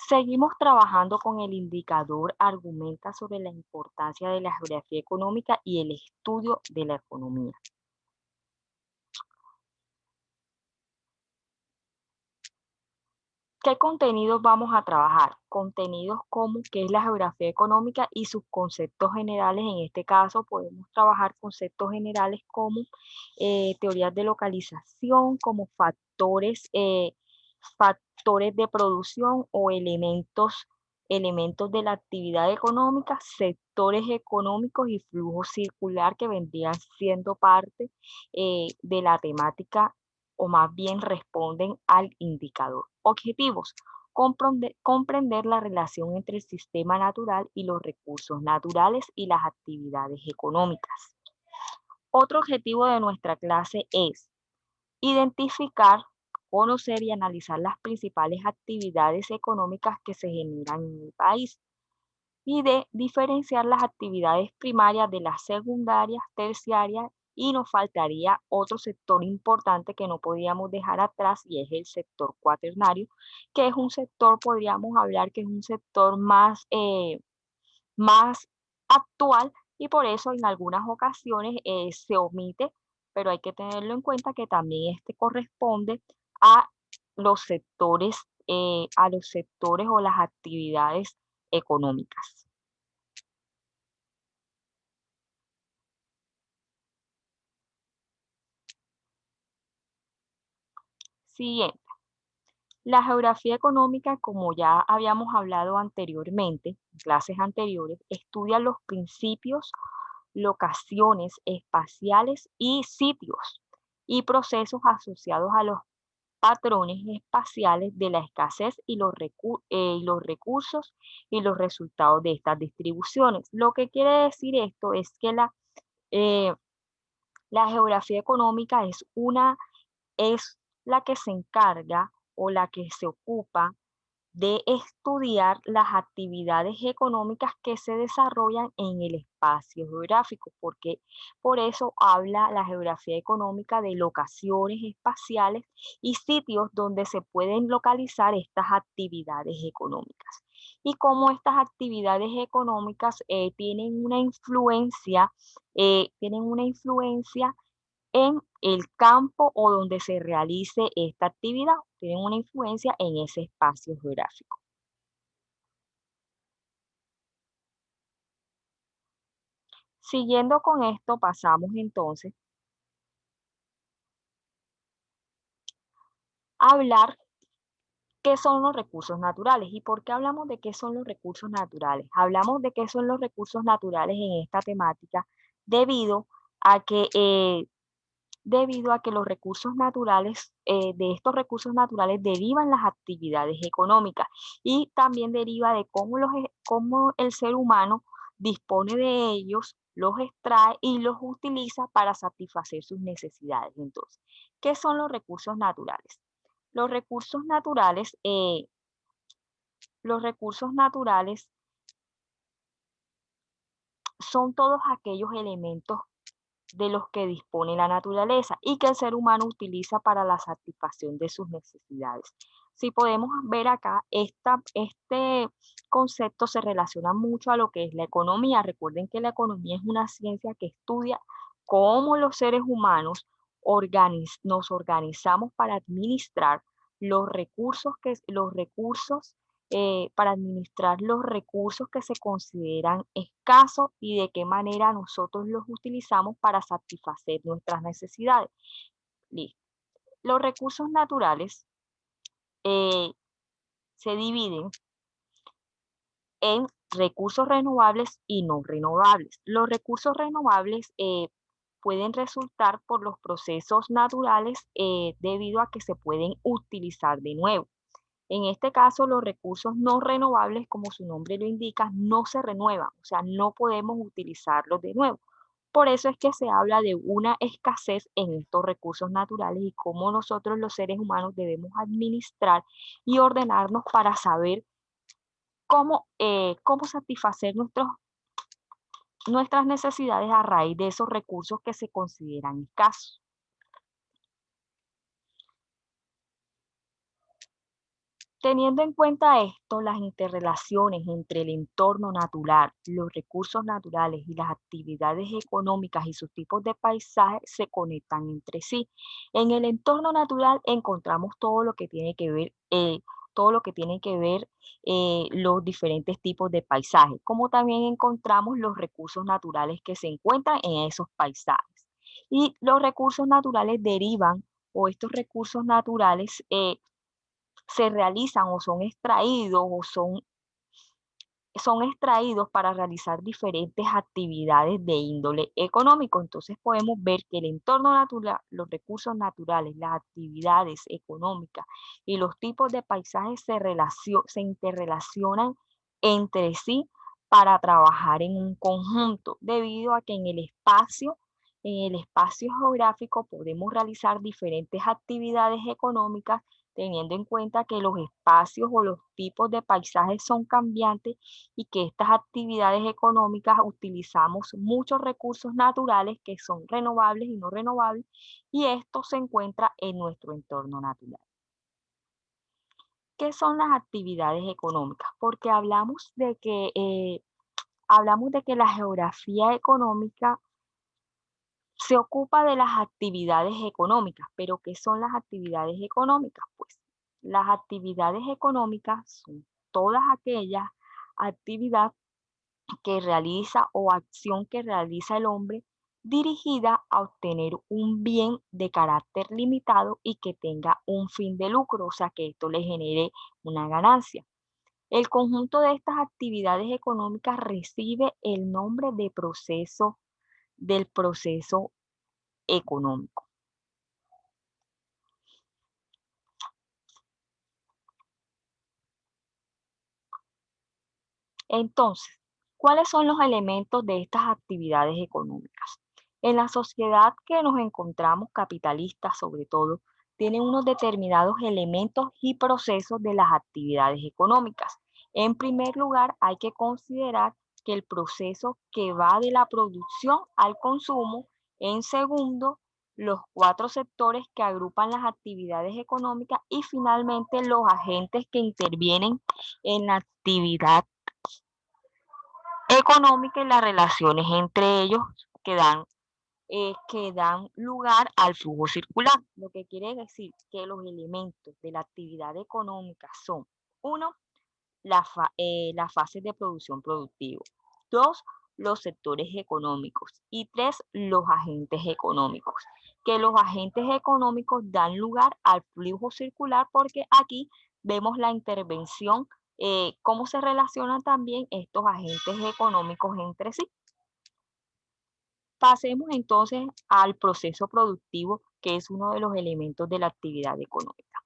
Seguimos trabajando con el indicador, argumenta sobre la importancia de la geografía económica y el estudio de la economía. ¿Qué contenidos vamos a trabajar? Contenidos como qué es la geografía económica y sus conceptos generales. En este caso podemos trabajar conceptos generales como teorías de localización, como factores de producción o elementos de la actividad económica, sectores económicos y flujo circular que vendrían siendo parte de la temática o más bien responden al indicador. Objetivos: comprender la relación entre el sistema natural y los recursos naturales y las actividades económicas. Otro objetivo de nuestra clase es identificar, conocer y analizar las principales actividades económicas que se generan en el país y de diferenciar las actividades primarias de las secundarias, terciarias, y nos faltaría otro sector importante que no podíamos dejar atrás y es el sector cuaternario, que es un sector, podríamos hablar que es un sector más actual y por eso en algunas ocasiones se omite, pero hay que tenerlo en cuenta que también este corresponde a a los sectores o las actividades económicas. Siguiente, la geografía económica, como ya habíamos hablado anteriormente, en clases anteriores, estudia los principios, locaciones espaciales y sitios y procesos asociados a los patrones espaciales de la escasez y los recursos y los resultados de estas distribuciones. Lo que quiere decir esto es que eh, la geografía económica es la que se encarga o la que se ocupa de estudiar las actividades económicas que se desarrollan en el espacio geográfico, porque por eso habla la geografía económica de locaciones espaciales y sitios donde se pueden localizar estas actividades económicas. Y cómo estas actividades económicas tienen una influencia en el campo o donde se realice esta actividad, tienen una influencia en ese espacio geográfico. Siguiendo con esto, pasamos entonces a hablar qué son los recursos naturales. ¿Y por qué hablamos de qué son los recursos naturales? Hablamos de qué son los recursos naturales en esta temática debido a que los recursos naturales, de estos recursos naturales derivan las actividades económicas y también deriva de cómo el ser humano dispone de ellos, los extrae y los utiliza para satisfacer sus necesidades. Entonces, ¿qué son los recursos naturales? Los recursos naturales, eh, los recursos naturales son todos aquellos elementos de los que dispone la naturaleza y que el ser humano utiliza para la satisfacción de sus necesidades. Si podemos ver acá, este concepto se relaciona mucho a lo que es la economía. Recuerden que la economía es una ciencia que estudia cómo los seres humanos nos organizamos para administrar para administrar los recursos que se consideran escasos y de qué manera nosotros los utilizamos para satisfacer nuestras necesidades. Listo. Los recursos naturales eh, se dividen en recursos renovables y no renovables. Los recursos renovables pueden resultar por los procesos naturales debido a que se pueden utilizar de nuevo. En este caso, los recursos no renovables, como su nombre lo indica, no se renuevan, o sea, no podemos utilizarlos de nuevo. Por eso es que se habla de una escasez en estos recursos naturales y cómo nosotros los seres humanos debemos administrar y ordenarnos para saber cómo satisfacer nuestras necesidades a raíz de esos recursos que se consideran escasos. Teniendo en cuenta esto, las interrelaciones entre el entorno natural, los recursos naturales y las actividades económicas y sus tipos de paisaje se conectan entre sí. En el entorno natural encontramos todo lo que tiene que ver los diferentes tipos de paisajes, como también encontramos los recursos naturales que se encuentran en esos paisajes. Y los recursos naturales derivan, o estos recursos naturales se realizan o son extraídos para realizar diferentes actividades de índole económico. Entonces podemos ver que el entorno natural, los recursos naturales, las actividades económicas y los tipos de paisajes se interrelacionan entre sí para trabajar en un conjunto, debido a que en el espacio geográfico podemos realizar diferentes actividades económicas teniendo en cuenta que los espacios o los tipos de paisajes son cambiantes y que estas actividades económicas utilizamos muchos recursos naturales que son renovables y no renovables, y esto se encuentra en nuestro entorno natural. ¿Qué son las actividades económicas? Porque hablamos de que la geografía económica se ocupa de las actividades económicas, pero ¿qué son las actividades económicas? Pues las actividades económicas son todas aquellas actividades que realiza o acción que realiza el hombre dirigida a obtener un bien de carácter limitado y que tenga un fin de lucro, o sea, que esto le genere una ganancia. El conjunto de estas actividades económicas recibe el nombre de del proceso económico. Entonces, ¿cuáles son los elementos de estas actividades económicas? En la sociedad que nos encontramos, capitalista sobre todo, tienen unos determinados elementos y procesos de las actividades económicas. En primer lugar, hay que considerar que el proceso que va de la producción al consumo. En segundo, los cuatro sectores que agrupan las actividades económicas y finalmente los agentes que intervienen en la actividad económica y las relaciones entre ellos que dan lugar al flujo circular. Lo que quiere decir que los elementos de la actividad económica son, uno, las fases de producción productivo, dos, los sectores económicos y tres, los agentes económicos. Que los agentes económicos dan lugar al flujo circular porque aquí vemos la intervención, cómo se relacionan también estos agentes económicos entre sí. Pasemos entonces al proceso productivo, que es uno de los elementos de la actividad económica.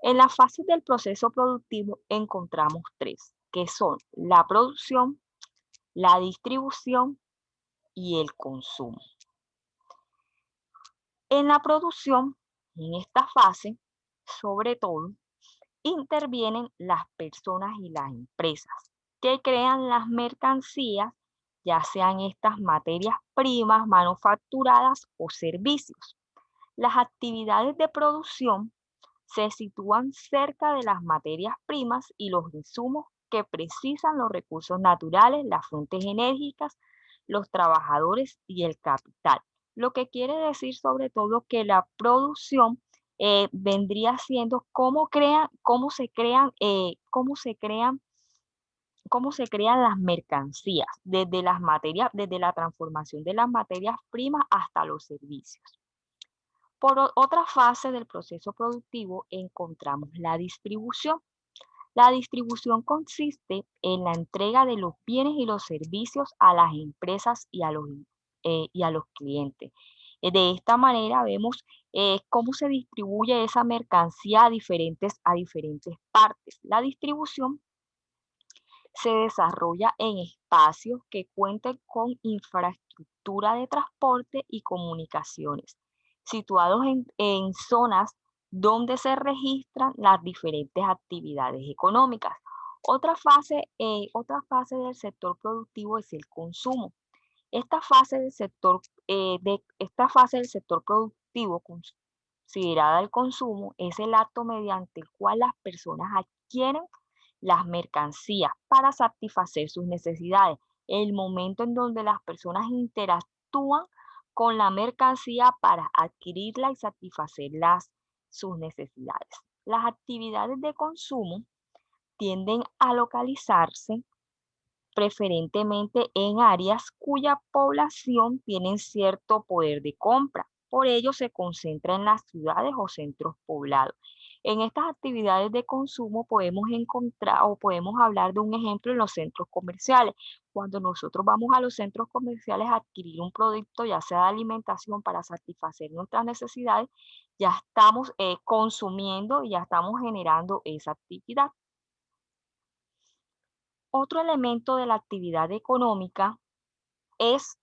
En las fases del proceso productivo encontramos tres, que son la producción, la distribución y el consumo. En la producción, en esta fase, sobre todo, intervienen las personas y las empresas que crean las mercancías, ya sean estas materias primas, manufacturadas o servicios. Las actividades de producción se sitúan cerca de las materias primas y los insumos que precisan los recursos naturales, las fuentes enérgicas, los trabajadores y el capital. Lo que quiere decir sobre todo que la producción vendría siendo cómo se crean las mercancías, desde la transformación de las materias primas hasta los servicios. Otra fase del proceso productivo encontramos la distribución. La distribución consiste en la entrega de los bienes y los servicios a las empresas y a los clientes. De esta manera vemos cómo se distribuye esa mercancía a diferentes partes. La distribución se desarrolla en espacios que cuenten con infraestructura de transporte y comunicaciones, situados en zonas donde se registran las diferentes actividades económicas. Otra fase del sector productivo es el consumo. Esta fase del sector productivo considerada el consumo es el acto mediante el cual las personas adquieren las mercancías para satisfacer sus necesidades. El momento en donde las personas interactúan con la mercancía para adquirirla y satisfacer sus necesidades. Las actividades de consumo tienden a localizarse preferentemente en áreas cuya población tiene cierto poder de compra. Por ello se concentra en las ciudades o centros poblados. En estas actividades de consumo podemos encontrar o podemos hablar de un ejemplo en los centros comerciales. Cuando nosotros vamos a los centros comerciales a adquirir un producto, ya sea de alimentación para satisfacer nuestras necesidades, ya estamos consumiendo y ya estamos generando esa actividad. Otro elemento de la actividad económica es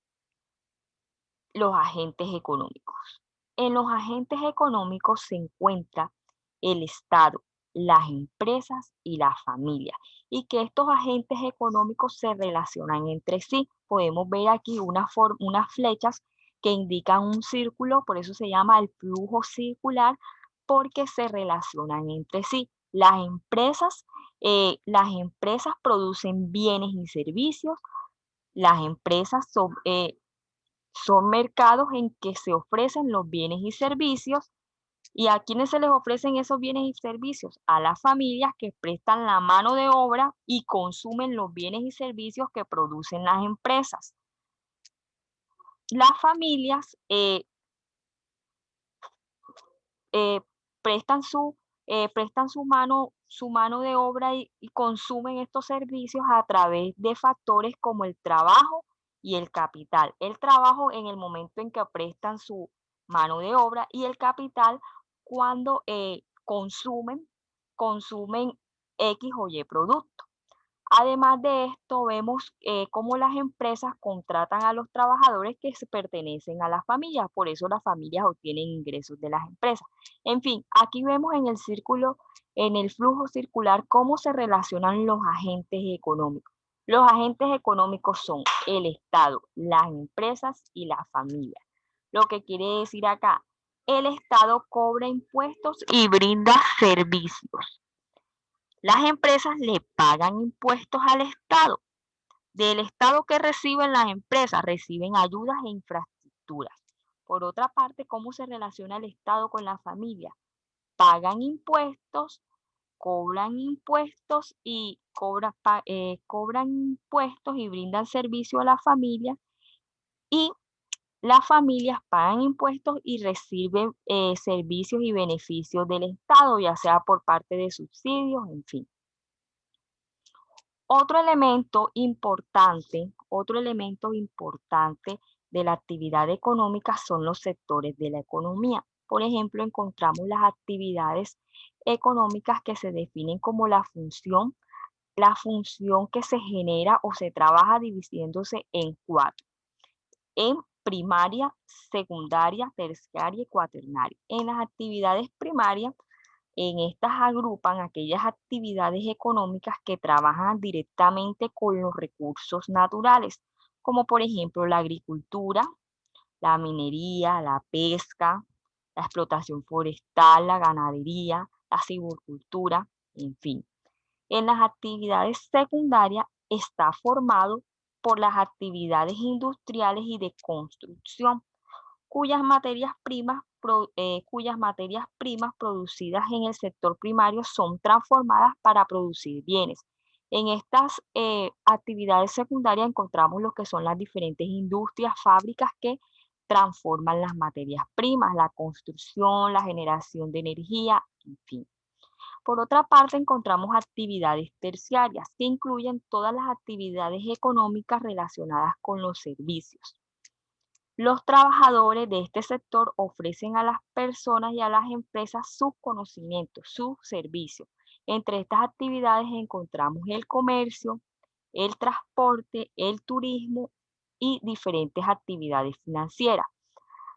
los agentes económicos. En los agentes económicos se encuentra el Estado, las empresas y la familia, y que estos agentes económicos se relacionan entre sí. Podemos ver aquí unas flechas que indican un círculo, por eso se llama el flujo circular, porque se relacionan entre sí. Las empresas producen bienes y servicios. Las empresas son mercados en que se ofrecen los bienes y servicios. ¿Y a quiénes se les ofrecen esos bienes y servicios? A las familias que prestan la mano de obra y consumen los bienes y servicios que producen las empresas. Las familias eh, prestan su mano de obra y consumen estos servicios a través de factores como el trabajo y el capital. El trabajo en el momento en que prestan su mano de obra y el capital cuando consumen X o Y producto. Además de esto, vemos cómo las empresas contratan a los trabajadores que pertenecen a las familias, por eso las familias obtienen ingresos de las empresas. En fin, aquí vemos en el círculo, en el flujo circular, cómo se relacionan los agentes económicos. Los agentes económicos son el Estado, las empresas y las familias. Lo que quiere decir acá, el Estado cobra impuestos y brinda servicios. Las empresas le pagan impuestos al Estado. Del Estado que reciben las empresas, reciben ayudas e infraestructuras. Por otra parte, ¿cómo se relaciona el Estado con la familia? Pagan impuestos, cobran impuestos y cobran impuestos y brindan servicio a la familia, y las familias pagan impuestos y reciben servicios y beneficios del Estado, ya sea por parte de subsidios, en fin. Otro elemento importante de la actividad económica son los sectores de la economía. Por ejemplo, encontramos las actividades económicas que se definen como la función que se genera o se trabaja dividiéndose en cuatro: en primaria, secundaria, terciaria y cuaternaria. En las actividades primarias, en estas agrupan aquellas actividades económicas que trabajan directamente con los recursos naturales, como por ejemplo la agricultura, la minería, la pesca, la explotación forestal, la ganadería, la silvicultura, en fin. En las actividades secundarias está formado por las actividades industriales y de construcción, cuyas materias primas producidas en el sector primario son transformadas para producir bienes. En estas actividades secundarias encontramos lo que son las diferentes industrias, fábricas que transforman las materias primas, la construcción, la generación de energía, en fin. Por otra parte, encontramos actividades terciarias, que incluyen todas las actividades económicas relacionadas con los servicios. Los trabajadores de este sector ofrecen a las personas y a las empresas sus conocimientos, sus servicios. Entre estas actividades encontramos el comercio, el transporte, el turismo y diferentes actividades financieras.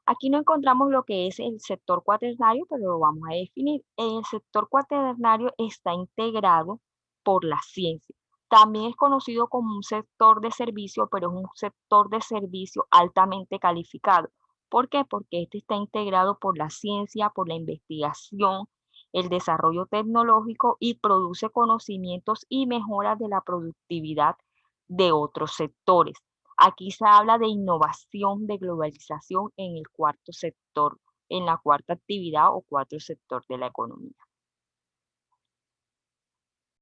Aquí no encontramos lo que es el sector cuaternario, pero lo vamos a definir. El sector cuaternario está integrado por la ciencia. También es conocido como un sector de servicio, pero es un sector de servicio altamente calificado. ¿Por qué? Porque este está integrado por la ciencia, por la investigación, el desarrollo tecnológico y produce conocimientos y mejoras de la productividad de otros sectores. Aquí se habla de innovación, de globalización en el cuarto sector, en la cuarta actividad o cuarto sector de la economía.